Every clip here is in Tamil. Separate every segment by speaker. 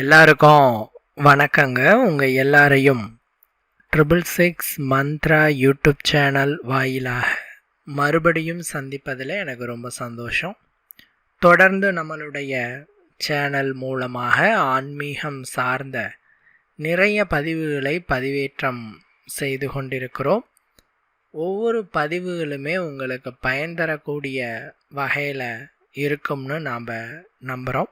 Speaker 1: எல்லாருக்கும் வணக்கங்க. உங்கள் எல்லாரையும் 666 மந்த்ரா யூடியூப் சேனல் வாயிலாக மறுபடியும் சந்திப்பதில் எனக்கு ரொம்ப சந்தோஷம். தொடர்ந்து நம்மளுடைய சேனல் மூலமாக ஆன்மீகம் சார்ந்த நிறைய பதிவுகளை பதிவேற்றம் செய்து கொண்டிருக்கிறோம். ஒவ்வொரு பதிவுகளுமே உங்களுக்கு பயன் தரக்கூடிய வகையில் இருக்கும்னு நாம் நம்புகிறோம்.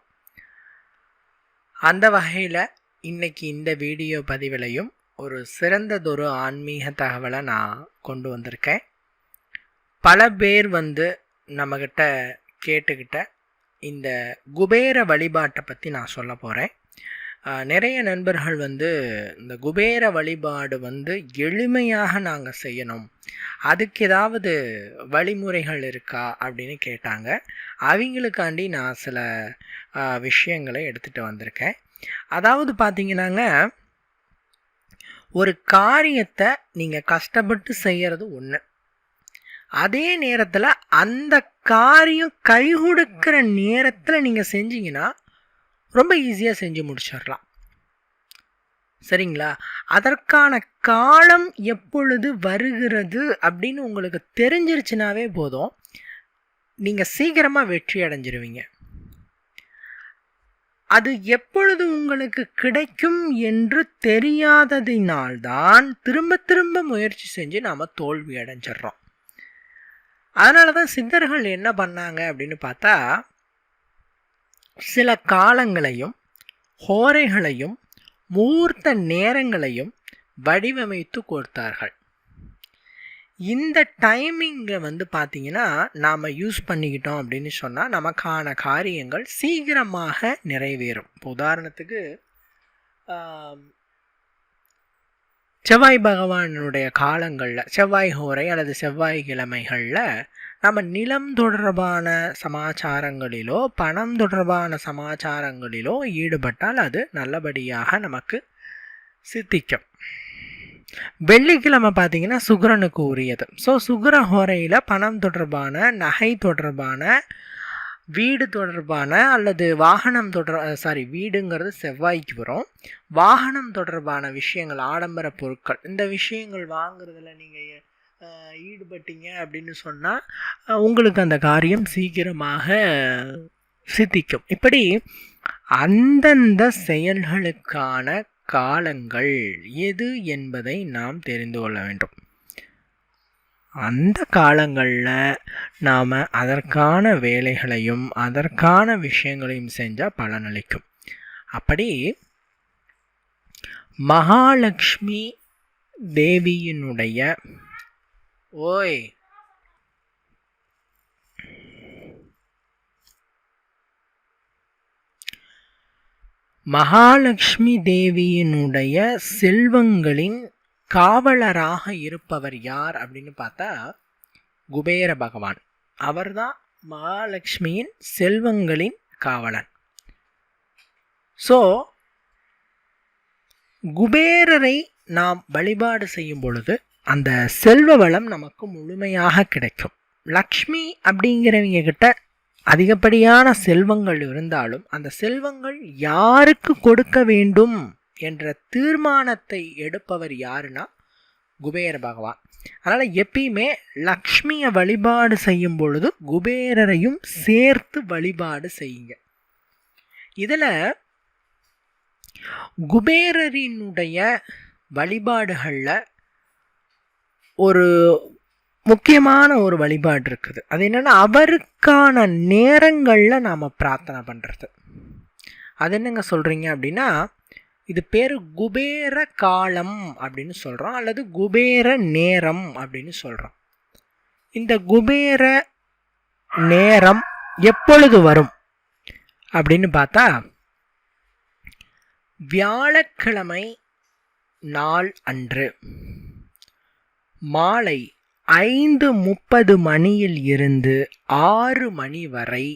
Speaker 1: அந்த வகையில் இன்றைக்கி இந்த வீடியோ பதிவிலையும் ஒரு சிறந்ததொரு ஆன்மீக தகவலை நான் கொண்டு வந்திருக்கேன். பல பேர் நம்மக்கிட்ட கேட்டுக்கிட்ட இந்த குபேர வழிபாட்டை பற்றி நான் சொல்ல போகிறேன். நிறைய நண்பர்கள் இந்த குபேர வழிபாடு எளிமையாக நாங்கள் செய்யணும், அதுக்கு ஏதாவது வழிமுறைகள் இருக்கா அப்படின்னு கேட்டாங்க. அவங்களுக்காண்டி நான் சில விஷயங்களை எடுத்துகிட்டு வந்திருக்கேன். அதாவது பார்த்தீங்கன்னாங்க, ஒரு காரியத்தை நீங்கள் கஷ்டப்பட்டு செய்கிறது ஒன்று, அதே நேரத்தில் அந்த காரியம் கை கொடுக்குற நேரத்தில் நீங்கள் செஞ்சீங்கன்னா ரொம்ப ஈஸியாக செஞ்சு முடிச்சிடலாம். சரிங்களா? அதற்கான காலம் எப்பொழுது வருகிறது அப்படின்னு உங்களுக்கு தெரிஞ்சிருச்சுனாவே போதும், நீங்கள் சீக்கிரமாக வெற்றி அடைஞ்சிருவீங்க. அது எப்பொழுது உங்களுக்கு கிடைக்கும் என்று தெரியாததினால்தான் திரும்ப திரும்ப முயற்சி செஞ்சு நாம் தோல்வி அடைஞ்சிட்றோம். அதனால தான் சித்தர்கள் என்ன பண்ணாங்க அப்படின்னு பார்த்தா, சில காலங்களையும் ஹோரைகளையும் முகூர்த்த நேரங்களையும் வடிவமைத்து கொடுத்தார்கள். இந்த டைமிங்கை பார்த்தீங்கன்னா நாம் யூஸ் பண்ணிக்கிட்டோம் அப்படின்னு சொன்னால் நமக்கான காரியங்கள் சீக்கிரமாக நிறைவேறும். இப்போ உதாரணத்துக்கு செவ்வாய் பகவானுடைய காலங்களில், செவ்வாய் ஹோரை அல்லது செவ்வாய் கிழமைகளில் நம்ம நிலம் தொடர்பான சமாச்சாரங்களிலோ பணம் தொடர்பான சமாச்சாரங்களிலோ ஈடுபட்டால் அது நல்லபடியாக நமக்கு சித்திக்கும். வெள்ளிக்கிழமை பார்த்தீங்கன்னா சுக்கிரனுக்கு உரியது. ஸோ சுக்கிர ஹோரையில் பணம் தொடர்பான, நகை தொடர்பான, வீடு தொடர்பான அல்லது வாகனம் வீடுங்கிறது செவ்வாய்க்கு வரும். வாகனம் தொடர்பான விஷயங்கள், ஆடம்பர பொருட்கள், இந்த விஷயங்கள் வாங்குறதுல நீங்கள் ஈடுபட்டீங்க அப்படின்னு சொன்னால் உங்களுக்கு அந்த காரியம் சீக்கிரமாக சித்திக்கும். இப்படி அந்தந்த செயல்களுக்கான காலங்கள் எது என்பதை நாம் தெரிந்து கொள்ள வேண்டும். அந்த காலங்களில் நாம் அதற்கான வேலைகளையும் அதற்கான விஷயங்களையும் செஞ்சால் பலனளிக்கும். அப்படி மகாலட்சுமி தேவியினுடைய மகாலட்சுமி தேவியினுடைய செல்வங்களின் காவலராக இருப்பவர் யார் அப்படின்னு பார்த்தா குபேர பகவான். அவர்தான் மகாலட்சுமியின் செல்வங்களின் காவலன். ஸோ குபேரரை நாம் வழிபாடு செய்யும் பொழுது அந்த செல்வ வளம் நமக்கு முழுமையாக கிடைக்கும். லக்ஷ்மி அப்படிங்கிறவங்க கிட்ட அதிகப்படியான செல்வங்கள் இருந்தாலும் அந்த செல்வங்கள் யாருக்கு கொடுக்க வேண்டும் என்ற தீர்மானத்தை எடுப்பவர் யாருன்னா குபேர பகவான். அதனால் எப்பயுமே லக்ஷ்மியை வழிபாடு செய்யும் பொழுது குபேரரையும் சேர்த்து வழிபாடு செய்யுங்க. இதில் குபேரரினுடைய வழிபாடுகளில் ஒரு முக்கியமான ஒரு வழிபாடு இருக்குது. அது என்னென்னா, அவருக்கான நேரங்களில் நாம் பிரார்த்தனை பண்ணுறது. அது என்னங்க சொல்கிறீங்க அப்படின்னா, இது பேர் குபேர காலம் அப்படின்னு சொல்கிறோம், அல்லது குபேர நேரம் அப்படின்னு சொல்கிறோம். இந்த குபேர நேரம் எப்பொழுது வரும் அப்படின்னு பார்த்தா, வியாழக்கிழமை நாள் அன்று மாலை 5:30 மணியில் இருந்து 6 மணி வரை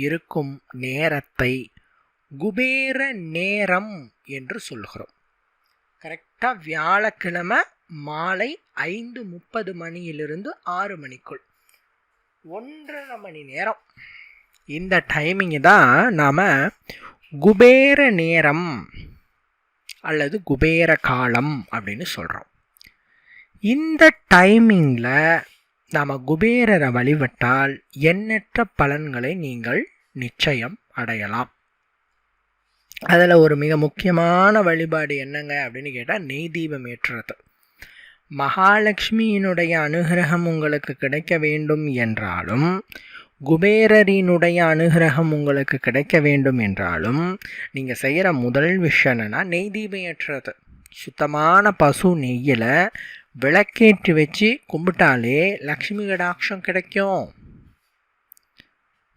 Speaker 1: இருக்கும் நேரத்தை குபேர நேரம் என்று சொல்கிறோம். கரெக்டாக வியாழக்கிழமை மாலை 5:30 மணியிலிருந்து 6 மணிக்குள் 1.5 மணி நேரம். இந்த டைமிங்கு தான் நாம் குபேர நேரம் அல்லது குபேர காலம் அப்படின்னு சொல்கிறோம். இந்த டைமிங்கில் நாம் குபேரரை வழிபட்டால் எண்ணற்ற பலன்களை நீங்கள் நிச்சயம் அடையலாம். அதில் ஒரு மிக முக்கியமான வழிபாடு என்னங்க அப்படின்னு கேட்டால் நெய் தீபம் ஏற்றுறது. மகாலட்சுமியினுடைய அனுகிரகம் உங்களுக்கு கிடைக்க வேண்டும் என்றாலும், குபேரரினுடைய அனுகிரகம் உங்களுக்கு கிடைக்க வேண்டும் என்றாலும் நீங்கள் செய்கிற முதல் விஷயம் என்னென்னா நெய் தீபம் ஏற்றுறது. சுத்தமான பசு நெய்யில் விளக்கேற்றி வச்சு கும்பிட்டாலே லக்ஷ்மி கடாட்சம் கிடைக்கும்.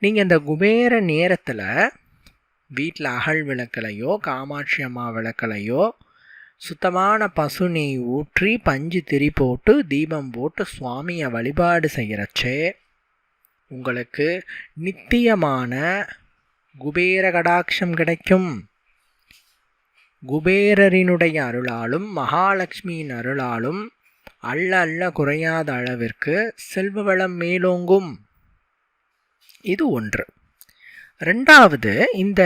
Speaker 1: நீங்கள் இந்த குபேர நேரத்தில் வீட்டில் அகல் விளக்கலையோ காமாட்சி அம்மா விளக்கலையோ சுத்தமான பசு நெய் ஊற்றி பஞ்சு திரி போட்டு தீபம் போட்டு சுவாமியை வழிபாடு செய்கிறச்சே உங்களுக்கு நித்தியமான குபேர கடாட்சம் கிடைக்கும். குபேரரினுடைய அருளாலும் மகாலட்சுமியின் அருளாலும் அள்ள அள்ள குறையாத அளவிற்கு செல்வ வளம் மேலோங்கும். இது ஒன்று. ரெண்டாவது, இந்த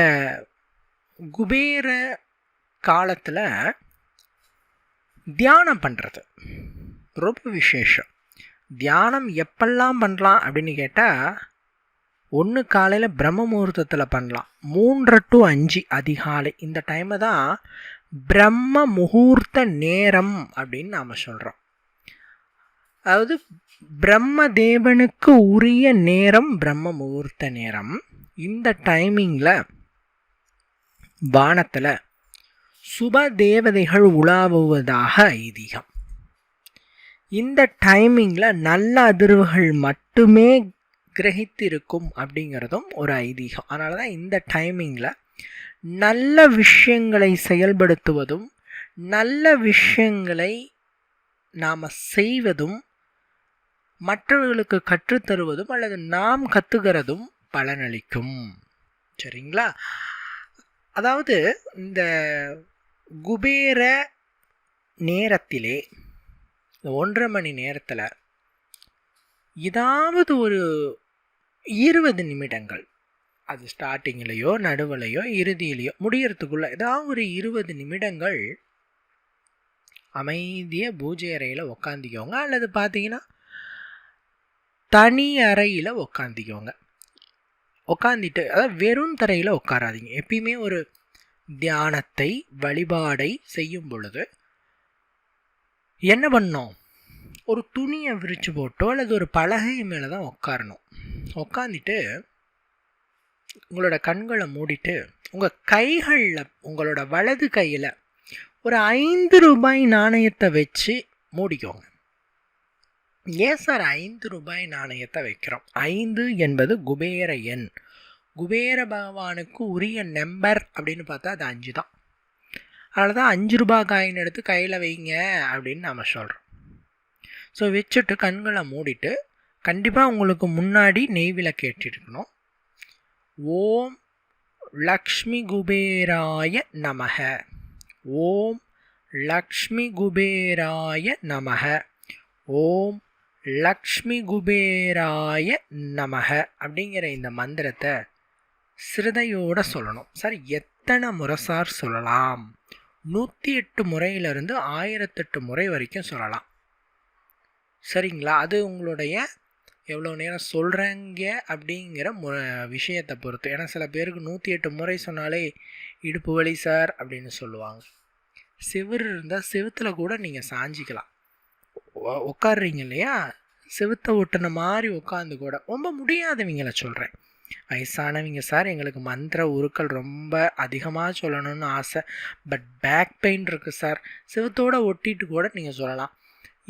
Speaker 1: குபேர காலத்தில் தியானம் பண்ணுறது ரொம்ப விசேஷம். தியானம் எப்பெல்லாம் பண்ணலாம் அப்படின்னு கேட்டால், ஒன்று காலையில் பிரம்ம முகூர்த்தத்தில் பண்ணலாம். 3 to 5 அதிகாலை இந்த டைமை தான் பிரம்ம முகூர்த்த நேரம் அப்படின்னு நாம் சொல்கிறோம். அதாவது பிரம்ம தேவனுக்கு உரிய நேரம் பிரம்ம முகூர்த்த நேரம். இந்த டைமிங்கில் வானத்தில் சுப தேவதைகள் உலாவுவதாக ஐதீகம். இந்த டைமிங்கில் நல்ல அதிர்வுகள் மட்டுமே கிரகித்திருக்கும் அப்படிங்கிறதும் ஒரு ஐதீகம். அதனால தான் இந்த டைமிங்கில் நல்ல விஷயங்களை செயல்படுத்துவதும் நல்ல விஷயங்களை நாம் செய்வதும் மற்றவர்களுக்கு கற்றுத்தருவதும் அல்லது நாம் கற்றுக்கிறதும் பலனளிக்கும். சரிங்களா? அதாவது இந்த குபேர நேரத்திலே 1.5 மணி நேரத்தில் ஏதாவது ஒரு 20 நிமிடங்கள், அது ஸ்டார்டிங்லேயோ நடுவிலையோ இறுதியிலையோ முடியறதுக்குள்ளே ஏதாவது ஒரு 20 நிமிடங்கள் அமைதியாக பூஜை அறையில் உக்காந்திக்கோங்க. அல்லது பார்த்தீங்கன்னா தனி அறையில் உக்காந்திக்கோங்க. உக்காந்திட்டு, அதாவது வெறும் தரையில் உட்காராதீங்க. எப்பயுமே ஒரு தியானத்தை வழிபாடை செய்யும் பொழுது என்ன பண்ணோம், ஒரு துணியை விரித்து போட்டோ அல்லது ஒரு பலகை மேலே தான் உட்காரணும். உட்காந்துட்டு உங்களோட கண்களை மூடிட்டு உங்கள் கைகளில், உங்களோட வலது கையில் ஒரு 5 ரூபாய் நாணயத்தை வச்சு மூடிக்கோங்க. ஏன் சார் 5 ரூபாய் நாணயத்தை வைக்கிறோம்? 5 என்பது குபேர எண். குபேர பகவானுக்கு உரிய நம்பர் அப்படின்னு பார்த்தா அது 5 தான். அதனால தான் 5 ரூபாய் காயின் எடுத்து கையில் வைங்க அப்படின்னு நாம் சொல்கிறோம். ஸோ வச்சுட்டு கண்களை மூடிட்டு கண்டிப்பாக உங்களுக்கு முன்னாடி நெய் விளக்கு ஏற்றிருக்கணும். ஓம் லக்ஷ்மி குபேராய நமக, ஓம் லக்ஷ்மி குபேராய நமக, ஓம் லக்ஷ்மி குபேராய நமக அப்படிங்கிற இந்த மந்திரத்தை சிரதையோடு சொல்லணும். சார் எத்தனை முறை சார் சொல்லலாம்? 108 முறையிலிருந்து 1008 முறை வரைக்கும் சொல்லலாம். சரிங்களா? அது உங்களுடைய எவ்வளோ நேரம் சொல்கிறேங்க அப்படிங்கிற விஷயத்தை பொறுத்து. ஏன்னா சில பேருக்கு 108 முறை சொன்னாலே இடுப்பு வலி சார் அப்படின்னு சொல்லுவாங்க. செவுறு இருந்தால் செவுத்தில் கூட நீங்கள் சாஞ்சிக்கலாம். உட்காடுறீங்க இல்லையா, செவுத்தை ஒட்டின மாதிரி உட்காந்து கூட. ரொம்ப முடியாதவங்கள சொல்கிறேன். வயசானவங்க சார் எங்களுக்கு மந்திர உருக்கள் ரொம்ப அதிகமாக சொல்லணும்னு ஆசை, பட் பேக் பெயின் இருக்குது சார், செவுத்தோடு ஒட்டிட்டு கூட நீங்கள் சொல்லலாம்.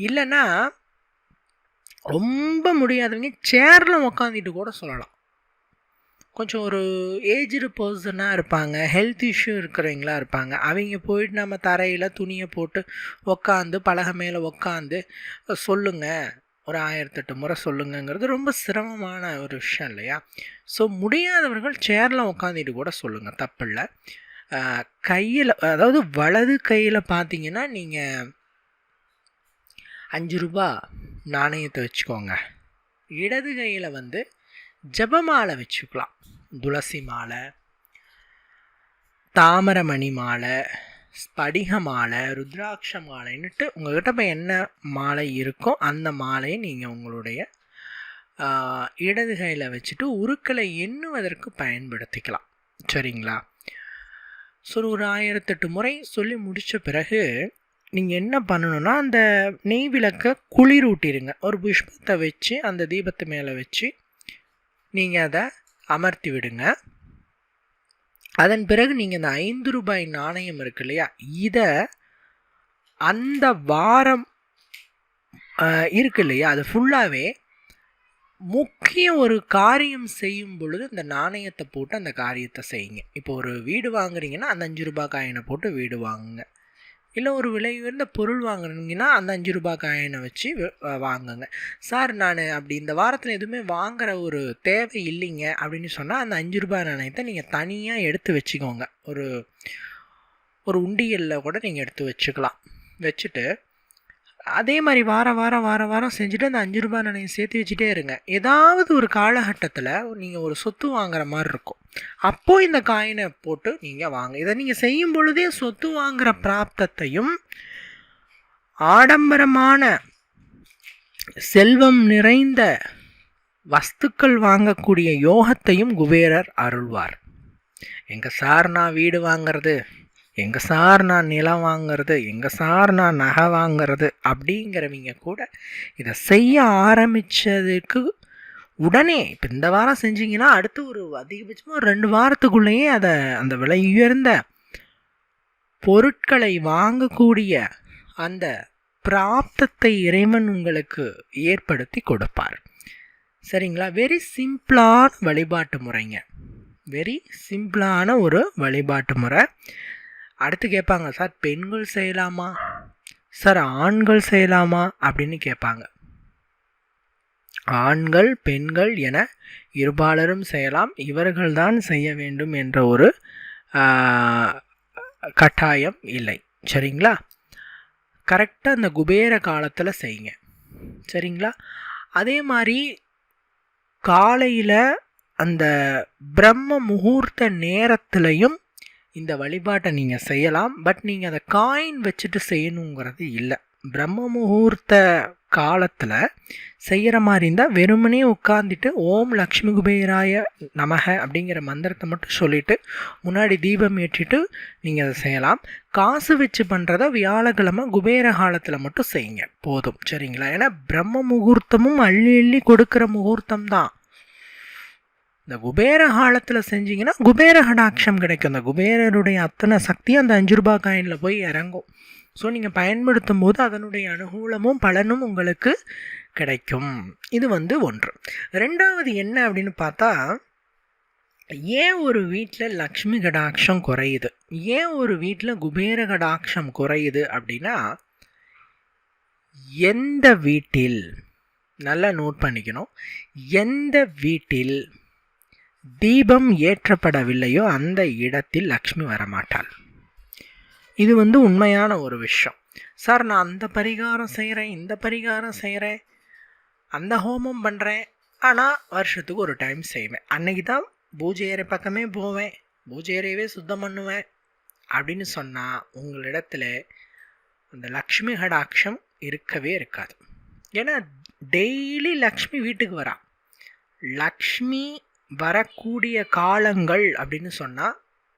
Speaker 1: இல்லைன்னா ரொம்ப முடியாதவங்க சேரில் உட்காந்துட்டு கூட சொல்லலாம். கொஞ்சம் ஒரு ஏஜ்டு பர்சனாக இருப்பாங்க, ஹெல்த் இஷ்யூ இருக்கிறவங்களா இருப்பாங்க, அவங்க போயிட்டு நம்ம தரையில் துணியை போட்டு உக்காந்து பலகை மேலே உக்காந்து சொல்லுங்கள், ஒரு 1008 முறை சொல்லுங்கிறது ரொம்ப சிரமமான ஒரு விஷயம் இல்லையா? ஸோ முடியாதவர்கள் சேரில் உக்காந்துட்டு கூட சொல்லுங்கள், தப்பில்லை. கையில், அதாவது வலது கையில் பார்த்தீங்கன்னா நீங்கள் 5 ரூபா நாணயத்தை வச்சுக்கோங்க. இடது கையில் ஜபமாலை வச்சுக்கலாம். துளசி மாலை, தாமரமணி மாலை, ஸ்படிக மாலை, ருத்ராட்ச மாலைன்னுட்டு உங்கள்கிட்ட இப்போ என்ன மாலை இருக்கோ அந்த மாலையை நீங்கள் உங்களுடைய இடது கையில் வச்சுட்டு உருக்களை எண்ணுவதற்கு பயன்படுத்திக்கலாம். சரிங்களா? ஸோ ஒரு 1008 முறை சொல்லி முடித்த பிறகு நீங்கள் என்ன பண்ணணுன்னா, அந்த நெய் விளக்கை குளிரூட்டிடுங்க. ஒரு புஷ்பத்தை வச்சு அந்த தீபத்து மேலே வச்சு நீங்கள் அதை அமர்த்தி விடுங்க. அதன் பிறகு நீங்கள் இந்த 5 ரூபாய் நாணயம் இருக்கு இல்லையா, இதை அந்த வாரம் இருக்கு இல்லையா, அது ஃபுல்லாகவே முக்கிய ஒரு காரியம் செய்யும் பொழுது இந்த நாணயத்தை போட்டு அந்த காரியத்தை செய்யுங்க. இப்போ ஒரு வீடு வாங்குறீங்கன்னா அந்த 5 ரூபாய் காயினை போட்டு வீடு வாங்குங்க. இல்லை ஒரு விலை உயர்ந்த பொருள் வாங்குறீங்கன்னா அந்த 5 ரூபாய் காயினை வச்சு வாங்குங்க. சார் நான் அப்படி இந்த வாரத்தில் எதுவுமே வாங்குகிற ஒரு தேவை இல்லைங்க அப்படின்னு சொன்னால் அந்த 5 ரூபாய் நாணயத்தை நீங்கள் தனியாக எடுத்து வச்சுக்கோங்க. ஒரு ஒரு உண்டியலில் கூட நீங்கள் எடுத்து வச்சுக்கலாம். வச்சுட்டு அதே மாதிரி வாரம் செஞ்சுட்டு அந்த 5 ரூபாய் நாணயம் சேர்த்து வச்சுட்டே இருங்க. ஏதாவது ஒரு காலகட்டத்தில் நீங்கள் ஒரு சொத்து வாங்குற மாதிரி இருக்கும், அப்போது இந்த காயினை போட்டு நீங்கள் வாங்க. இதை நீங்கள் செய்யும் பொழுதே சொத்து வாங்குகிற பிராப்தத்தையும் ஆடம்பரமான செல்வம் நிறைந்த வஸ்துக்கள் வாங்கக்கூடிய யோகத்தையும் குபேரர் அருள்வார். எங்கே சார் நான் வீடு வாங்கிறது, எங்கே சார் நான் நிலம் வாங்கிறது, எங்கே சார் நான் நகை வாங்கிறது அப்படிங்கிறவங்க கூட இதை செய்ய ஆரம்பித்ததுக்கு உடனே இப்போ இந்த வாரம் செஞ்சிங்கன்னா அடுத்து ஒரு அதிகபட்சமாக ஒரு 2 வாரத்துக்குள்ளேயே அதை அந்த விலை உயர்ந்த பொருட்களை வாங்கக்கூடிய அந்த பிராப்தத்தை இறைவன் உங்களுக்கு ஏற்படுத்தி கொடுப்பார். சரிங்களா? வெரி சிம்பிளான வழிபாட்டு முறைங்க, வெரி சிம்பிளான ஒரு வழிபாட்டு முறை. அடுத்து கேட்பாங்க, சார் பெண்கள் செய்யலாமா, சார் ஆண்கள் செய்யலாமா அப்படின்னு கேட்பாங்க. ஆண்கள் பெண்கள் என இருபாலரும் செய்யலாம், இவர்கள்தான் செய்ய வேண்டும் என்ற ஒரு கட்டாயம் இல்லை. சரிங்களா? கரெக்டாக அந்த குபேர காலத்தில் செய்யுங்க. சரிங்களா? அதே மாதிரி காலையில் அந்த பிரம்ம முகூர்த்த நேரத்துலையும் இந்த வழிபாட்டை நீங்கள் செய்யலாம். பட் நீங்கள் அதை காயின் வச்சுட்டு செய்யணுங்கிறது இல்லை. பிரம்ம முகூர்த்த காலத்தில் செய்கிற மாதிரி இருந்தால் வெறுமனே உட்காந்துட்டு ஓம் லக்ஷ்மி குபேராய நமக அப்படிங்கிற மந்திரத்தை மட்டும் சொல்லிவிட்டு முன்னாடி தீபம் ஏற்றிட்டு நீங்கள் அதை செய்யலாம். காசு வச்சு பண்ணுறத வியாழக்கிழமை குபேர காலத்தில் மட்டும் செய்யுங்க போதும். சரிங்களா? ஏன்னா பிரம்ம முகூர்த்தமும் அள்ளி அள்ளி கொடுக்குற முகூர்த்தம் தான். இந்த குபேர காலத்தில் செஞ்சிங்கன்னா குபேர கடாட்சம் கிடைக்கும். அந்த குபேரருடைய அத்தனை சக்தியும் அந்த 5 ரூபாய் காயினில் போய் இறங்கும். ஸோ நீங்கள் பயன்படுத்தும் போது அதனுடைய அனுகூலமும் பலனும் உங்களுக்கு கிடைக்கும். இது ஒன்று. ரெண்டாவது என்ன அப்படின்னு பார்த்தா, ஏன் ஒரு வீட்டில் லக்ஷ்மி கடாட்சம் குறையுது, ஏன் ஒரு வீட்டில் குபேர கடாட்சம் குறையுது அப்படின்னா, எந்த வீட்டில், நல்லா நோட் பண்ணிக்கணும், எந்த வீட்டில் தீபம் ஏற்றப்படவில்லையோ அந்த இடத்தில் லக்ஷ்மி வரமாட்டாள். இது உண்மையான ஒரு விஷயம். சார் நான் அந்த பரிகாரம் செய்கிறேன், இந்த பரிகாரம் செய்கிறேன், அந்த ஹோமம் பண்ணுறேன், ஆனால் வருஷத்துக்கு ஒரு டைம் செய்வேன், அன்னைக்கு தான் பூஜை அறை பக்கமே போவேன், பூஜை அறையவே சுத்தம் பண்ணுவேன் அப்படின்னு சொன்னால் உங்களிடத்துல அந்த லக்ஷ்மி கடாட்சம் இருக்கவே இருக்காது. ஏன்னா டெய்லி லக்ஷ்மி வீட்டுக்கு வரா. லக்ஷ்மி வரக்கூடிய காலங்கள் அப்படின்னு சொன்னால்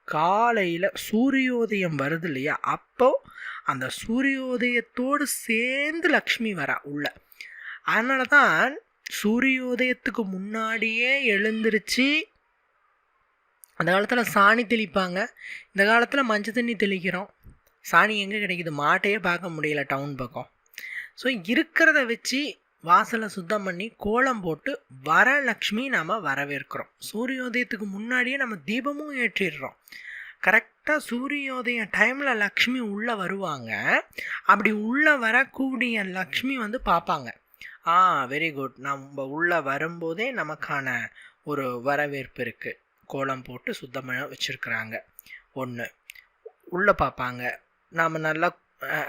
Speaker 1: காலையில் சூரியோதயம் வருது இல்லையா, அப்போ அந்த சூரியோதயத்தோடு சேர்ந்து லக்ஷ்மி வரா உள்ள. அதனால தான் சூரியோதயத்துக்கு முன்னாடியே எழுந்திருச்சு அந்த காலத்தில் சாணி தெளிப்பாங்க, இந்த காலத்தில் மஞ்சள் தண்ணி தெளிக்கிறோம். சாணி எங்கே கிடைக்குது, மாட்டையே பார்க்க முடியல டவுன் பக்கம். ஸோ இருக்கிறத வச்சு வாசலை சுத்தம் பண்ணி கோலம் போட்டு வரலக்ஷ்மி நாம் வரவேற்கிறோம். சூரியோதயத்துக்கு முன்னாடியே நம்ம தீபமும் ஏற்றிடுறோம். கரெக்டாக சூரியோதய டைமில் லக்ஷ்மி உள்ளே வருவாங்க. அப்படி உள்ளே வரக்கூடிய லக்ஷ்மி பார்ப்பாங்க, வெரி குட், நம்ம உள்ளே வரும்போதே நமக்கான ஒரு வரவேற்பு இருக்குது, கோலம் போட்டு சுத்தமாக வச்சுருக்குறாங்க. ஒன்று உள்ளே பார்ப்பாங்க. நாம் நல்லா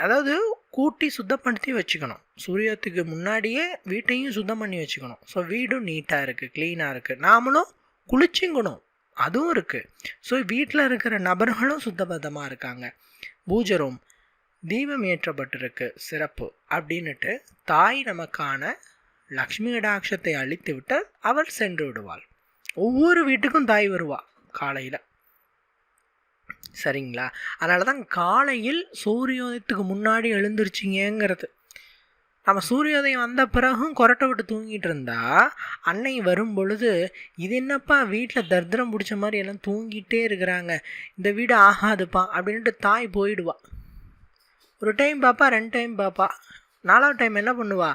Speaker 1: அதாவது கூட்டி சுத்தப்படுத்தி வச்சுக்கணும். சூரியத்துக்கு முன்னாடியே வீட்டையும் சுத்தம் பண்ணி வச்சுக்கணும். ஸோ வீடும் நீட்டாக இருக்குது, க்ளீனாக இருக்குது. நாமளும் குளிச்சுங்கணும். அதுவும் இருக்குது. ஸோ வீட்டில் இருக்கிற நபர்களும் சுத்தபத்தமாக இருக்காங்க, பூஜை ரூம் தீபம் ஏற்றப்பட்டிருக்கு, சிறப்பு அப்படின்னுட்டு தாய் நமக்கான லக்ஷ்மி கடாட்சத்தை அழித்து விட்டால் அவள் சென்று விடுவாள். ஒவ்வொரு வீட்டுக்கும் தாய் வருவா காலையில், சரிங்களா? அதனால தான் காலையில் சூரியோதயத்துக்கு முன்னாடி எழுந்திருச்சிங்கிறது. நம்ம சூரியோதயம் வந்த பிறகும் கொரட்டை விட்டு தூங்கிட்டு இருந்தா அன்னை வரும் பொழுது, இது என்னப்பா வீட்டில் தரித்திரம் பிடிச்ச மாதிரி எல்லாம் தூங்கிட்டே இருக்கிறாங்க, இந்த வீடு ஆகாதுப்பா அப்படின்ட்டு தாய் போயிடுவா. ஒரு டைம் பாப்பா, 2 டைம் பாப்பா, 4வது டைம் என்ன பண்ணுவா,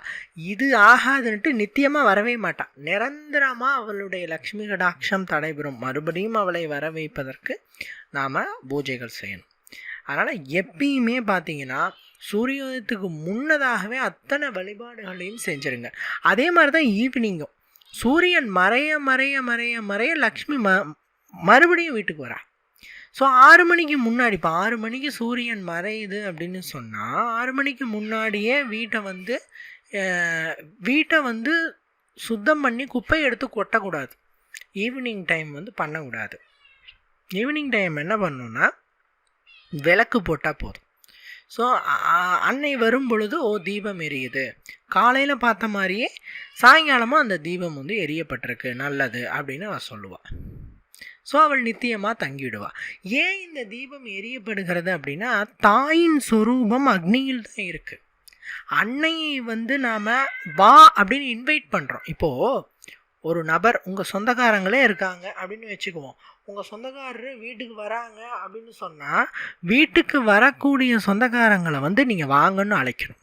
Speaker 1: இது ஆகாதுன்ட்டு நித்தியமாக வரவே மாட்டான். நிரந்தரமாக அவளுடைய லக்ஷ்மி கடாட்சம் தடைபெறும். மறுபடியும் அவளை வர வைப்பதற்கு நாம் பூஜைகள் செய்யணும். அதனால் எப்பயுமே பார்த்தீங்கன்னா சூரியோதயத்துக்கு முன்னதாகவே அத்தனை வழிபாடுகளையும் செஞ்சுருங்க. அதே மாதிரி தான் ஈவினிங்கும் சூரியன் மறைய மறைய மறைய மறைய லக்ஷ்மி மறுபடியும் வீட்டுக்கு வரா. ஸோ 6 மணிக்கு முன்னாடி, இப்போ 6 மணிக்கு சூரியன் மறையுது அப்படின்னு சொன்னால் 6 மணிக்கு முன்னாடியே வீட்டை வந்து சுத்தம் பண்ணி குப்பை எடுத்து கொட்டக்கூடாது. ஈவினிங் டைம் பண்ணக்கூடாது. ஈவினிங் டைம் என்ன பண்ணணுன்னா விளக்கு போட்டால் போதும். ஸோ அன்னை வரும் பொழுது தீபம் எரியுது, காலையில் பார்த்த மாதிரியே சாயங்காலமாக அந்த தீபம் எரியப்பட்டிருக்கு, நல்லது அப்படின்னு அவள் சொல்லுவாள். ஸோ அவள் நித்தியமாக தங்கிவிடுவாள். ஏன் இந்த தீபம் எரியப்படுகிறது அப்படின்னா, தாயின் சொரூபம் அக்னியில் தான் இருக்குது. அன்னையை நாம் வா அப்படின்னு இன்வைட் பண்ணுறோம். இப்போது ஒரு நபர் உங்கள் சொந்தக்காரங்களே இருக்காங்க அப்படின்னு வச்சுக்குவோம். உங்கள் சொந்தக்காரரு வீட்டுக்கு வராங்க அப்படின்னு சொன்னால் வீட்டுக்கு வரக்கூடிய சொந்தக்காரங்களை நீங்கள் வாங்கன்னு அழைக்கணும்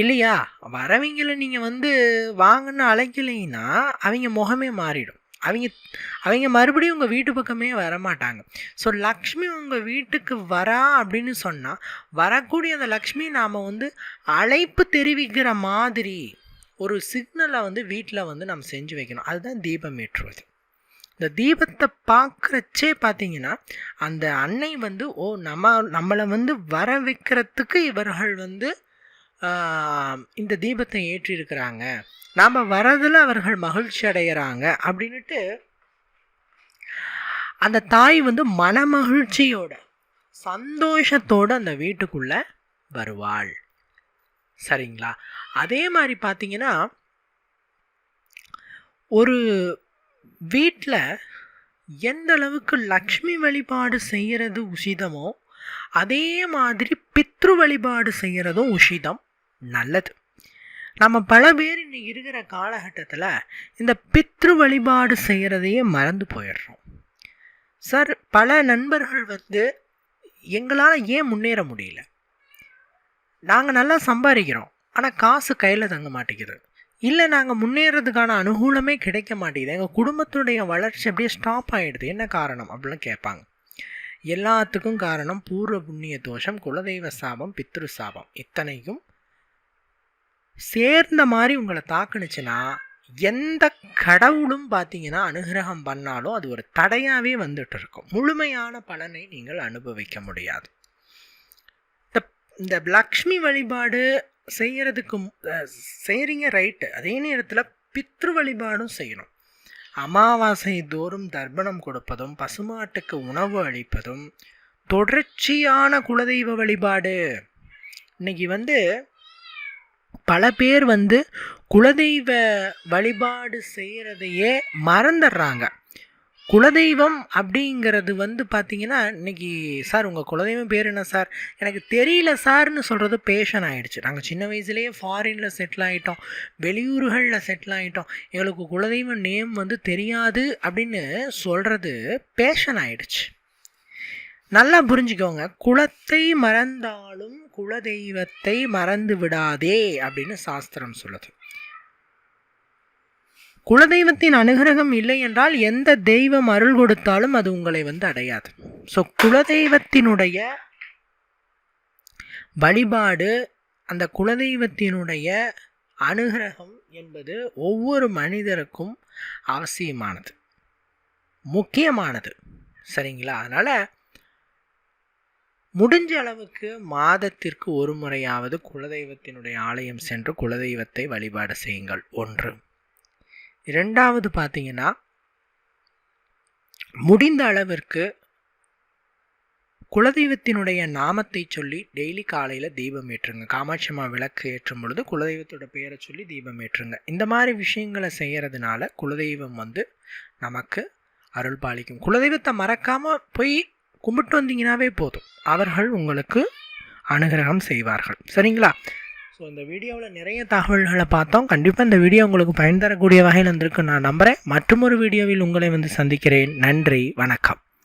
Speaker 1: இல்லையா? வரவங்களை நீங்கள் வாங்கன்னு அழைக்கலைன்னா அவங்க முகமே மாறிடும். அவங்க மறுபடியும் உங்கள் வீட்டு பக்கமே வரமாட்டாங்க. ஸோ லக்ஷ்மி உங்கள் வீட்டுக்கு வரா அப்படின்னு சொன்னால் வரக்கூடிய அந்த லக்ஷ்மி நாம் அழைப்பு தெரிவிக்கிற மாதிரி ஒரு சிக்னலை வீட்டில் நம்ம செஞ்சு வைக்கணும். அதுதான் தீபம் ஏற்றுவது. இந்த தீபத்தை பார்க்குறச்சே பார்த்தீங்கன்னா அந்த அன்னை நம்மளை வர வைக்கிறதுக்கு இவர்கள் இந்த தீபத்தை ஏற்றிருக்கிறாங்க, நாம் வரதில் அவர்கள் மகிழ்ச்சி அடைகிறாங்க அப்படின்ட்டு அந்த தாய் மனமகிழ்ச்சியோட சந்தோஷத்தோடு அந்த வீட்டுக்குள்ளே வருவாள், சரிங்களா? அதே மாதிரி பார்த்தீங்கன்னா ஒரு வீட்டில் எந்த அளவுக்கு லக்ஷ்மி வழிபாடு செய்கிறது உசிதமோ அதே மாதிரி பித்ரு வழிபாடு செய்கிறதும் உசிதம், நல்லது. நம்ம பல பேர் இன்னைக்கு இருக்கிற காலகட்டத்தில் இந்த பித்ரு வழிபாடு செய்கிறதையே மறந்து போயிடுறோம். சார், பல நண்பர்கள் எங்களால் ஏன் முன்னேற முடியல, நாங்கள் நல்லா சம்பாதிக்கிறோம் ஆனால் காசு கையில் தங்க மாட்டேங்குது, இல்லை நாங்கள் முன்னேறதுக்கான அனுகூலமே கிடைக்க மாட்டேங்குது, எங்கள் குடும்பத்துடைய வளர்ச்சி அப்படியே ஸ்டாப் ஆகிடுது, என்ன காரணம் அப்படிலாம் கேட்பாங்க. எல்லாத்துக்கும் காரணம் பூர்வ புண்ணிய தோஷம், குலதெய்வ சாபம், பித்ரு சாபம், இத்தனைக்கும் சேர்ந்த மாதிரி உங்களை தாக்குனுச்சுன்னா எந்த கடவுளும் பார்த்தீங்கன்னா அனுகிரகம் பண்ணாலும் அது ஒரு தடையாகவே வந்துட்டு இருக்கும். முழுமையான பலனை நீங்கள் அனுபவிக்க முடியாது. இந்த லக்ஷ்மி வழிபாடு செய்கிறீங்க ரைட்டு, அதே நேரத்தில் பித்ரு வழிபாடும் செய்யணும். அமாவாசை தோறும் தர்ப்பணம் கொடுப்பதும் பசுமாட்டுக்கு உணவு அளிப்பதும் தொடர்ச்சியான குலதெய்வ வழிபாடு. இன்னைக்கு பல பேர் குலதெய்வ வழிபாடு செய்கிறதையே மறந்துடுறாங்க. குலதெய்வம் அப்படிங்கிறது பார்த்திங்கன்னா இன்றைக்கி, சார் உங்கள் குலதெய்வம் பேர் என்ன சார், எனக்கு தெரியல சார்னு சொல்கிறது பேஷன் ஆகிடுச்சு. நாங்கள் சின்ன வயசுலேயே ஃபாரினில் செட்டில் ஆகிட்டோம், வெளியூர்களில் செட்டில் ஆகிட்டோம், எங்களுக்கு குலதெய்வ நேம் தெரியாது அப்படின்னு சொல்கிறது பேஷன் ஆகிடுச்சு. நல்லா புரிஞ்சுக்கோங்க, குலத்தை மறந்தாலும் குலதெய்வத்தை மறந்து விடாதே அப்படின்னு சாஸ்திரம் சொல்லுது. குலதெய்வத்தின் அனுகிரகம் இல்லை என்றால் எந்த தெய்வம் அருள் கொடுத்தாலும் அது உங்களை அடையாது. ஸோ குலதெய்வத்தினுடைய வழிபாடு, அந்த குலதெய்வத்தினுடைய அனுகிரகம் என்பது ஒவ்வொரு மனிதருக்கும் அவசியமானது, முக்கியமானது, சரிங்களா? அதனால் முடிஞ்ச அளவுக்கு மாதத்திற்கு ஒரு முறையாவது குலதெய்வத்தினுடைய ஆலயம் சென்று குலதெய்வத்தை வழிபாடு செய்யுங்கள். 1. 2வது பார்த்தீங்கன்னா முடிந்த அளவிற்கு குலதெய்வத்தினுடைய நாமத்தை சொல்லி டெய்லி காலையில் தீபம் ஏற்றுங்க. காமாட்சி அம்மா விளக்கு ஏற்றும் பொழுது குலதெய்வத்தோட பெயரை சொல்லி தீபம் ஏற்றுங்க. இந்த மாதிரி விஷயங்களை செய்கிறதுனால குலதெய்வம் நமக்கு அருள் பாலிக்கும். குலதெய்வத்தை மறக்காமல் போய் கும்பிட்டு வந்தீங்கன்னாவே போதும், அவர்கள் உங்களுக்கு அனுகிரகம் செய்வார்கள். சரிங்களா? ஸோ இந்த வீடியோவில் நிறைய தகவல்களை பார்த்தோம். கண்டிப்பாக இந்த வீடியோ உங்களுக்கு பயன் தரக்கூடிய வகையில் இருந்திருக்கு நான் நம்புகிறேன். மற்றும் ஒரு வீடியோவில் உங்களை சந்திக்கிறேன். நன்றி, வணக்கம்.